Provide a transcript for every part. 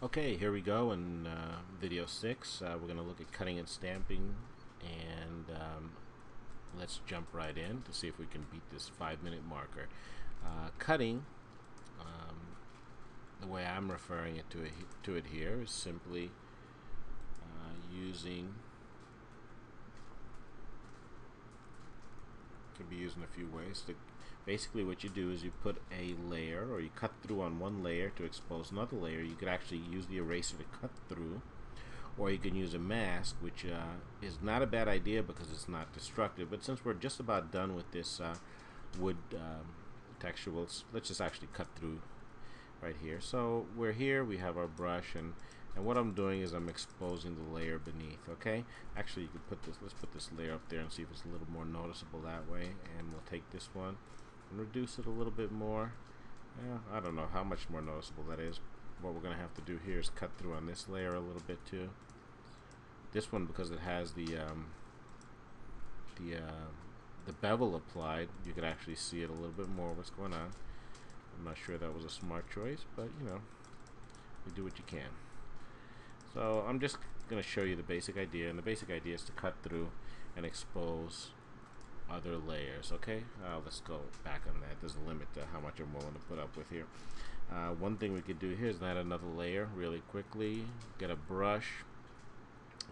Okay, here we go in video 6. We're going to look at cutting and stamping, and let's jump right in to see if we can beat this 5-minute marker. Cutting, um, the way I'm referring to it here is simply using, can be used in a few ways. Basically what you do is you put a layer, or you cut through on one layer to expose another layer. You could actually use the eraser to cut through, or you can use a mask, which is not a bad idea because it's not destructive. But since we're just about done with this wood texture, let's just actually cut through right here. So we're here, we have our brush, and what I'm doing is I'm exposing the layer beneath. Okay, actually you could put this, let's put this layer up there and see if it's a little more noticeable that way, and we'll take this one and reduce it a little bit more. I don't know how much more noticeable that is. What we're gonna have to do here is cut through on this layer a little bit too. This one, because it has the bevel applied, you could actually see it a little bit more what's going on. I'm not sure that was a smart choice, but you know, you do what you can. So I'm just going to show you the basic idea, and the basic idea is to cut through and expose other layers. Okay, let's go back on that. There's a limit to how much I'm willing to put up with here. One thing we could do here is add another layer really quickly. Get a brush,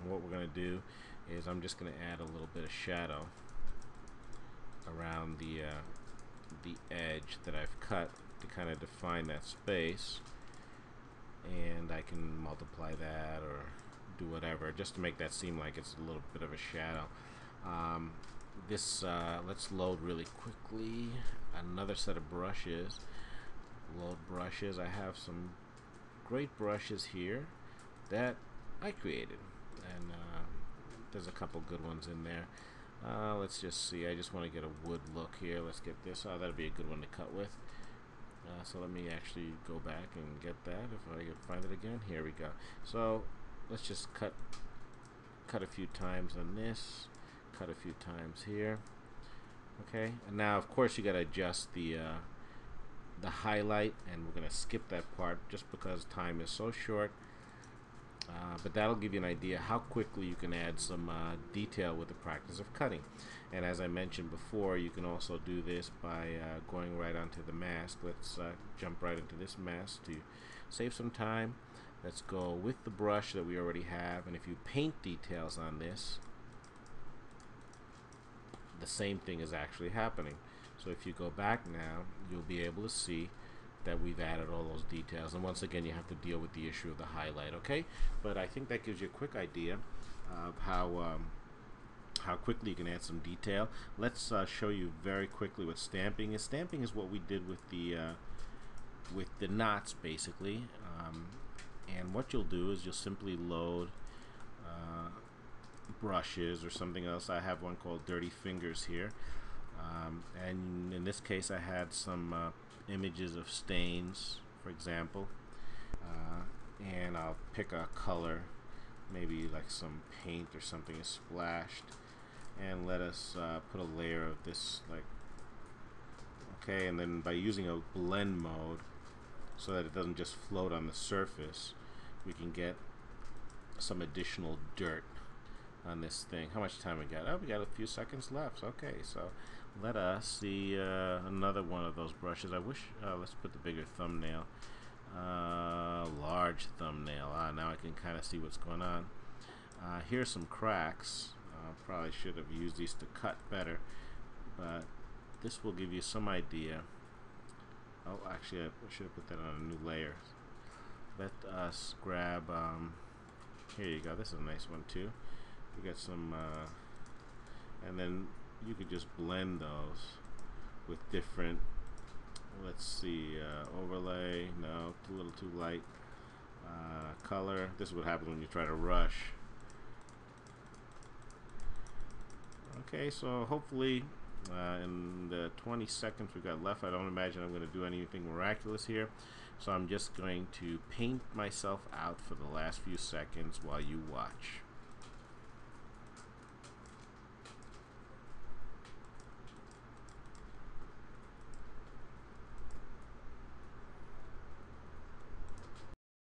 and what we're going to do is I'm just going to add a little bit of shadow around the edge that I've cut to kind of define that space, and I can multiply that or do whatever just to make that seem like it's a little bit of a shadow. Let's load really quickly another set of brushes. Load brushes. I have some great brushes here that I created, and there's a couple good ones in there. Let's just see. I just want to get a wood look here. Let's get this. That'll be a good one to cut with. So let me actually go back and get that if I can find it again. Here we go. So let's just cut a few times on this, cut a few times here. Okay, and now of course you got to adjust the highlight, and we're going to skip that part just because time is so short. But that'll give you an idea how quickly you can add some detail with the practice of cutting. And as I mentioned before, you can also do this by going right onto the mask. Let's jump right into this mask to save some time. Let's go with the brush that we already have, and if you paint details on this, the same thing is actually happening. So if you go back now, you'll be able to see that we've added all those details, and once again you have to deal with the issue of the highlight. Okay, but I think that gives you a quick idea of how quickly you can add some detail. Let's show you very quickly what stamping is. Stamping is what we did with the knots basically, and what you'll do is you'll simply load brushes or something else. I have one called Dirty Fingers here, and in this case I had some images of stains, for example, and I'll pick a color, maybe like some paint or something is splashed, and let us put a layer of this, like, okay, and then by using a blend mode so that it doesn't just float on the surface, we can get some additional dirt on this thing. How much time we got? Oh, we got a few seconds left. Okay, so let us see another one of those brushes. I wish, let's put the bigger thumbnail, large thumbnail. Now I can kind of see what's going on. Here's some cracks. Probably should have used these to cut better, but this will give you some idea. Oh, actually I should have put that on a new layer. Let us grab, here you go, this is a nice one too. We got some, and then you could just blend those with different, let's see, overlay, no, a little too light, color. This is what happens when you try to rush. Okay, so hopefully in the 20 seconds we got left, I don't imagine I'm going to do anything miraculous here, so I'm just going to paint myself out for the last few seconds while you watch.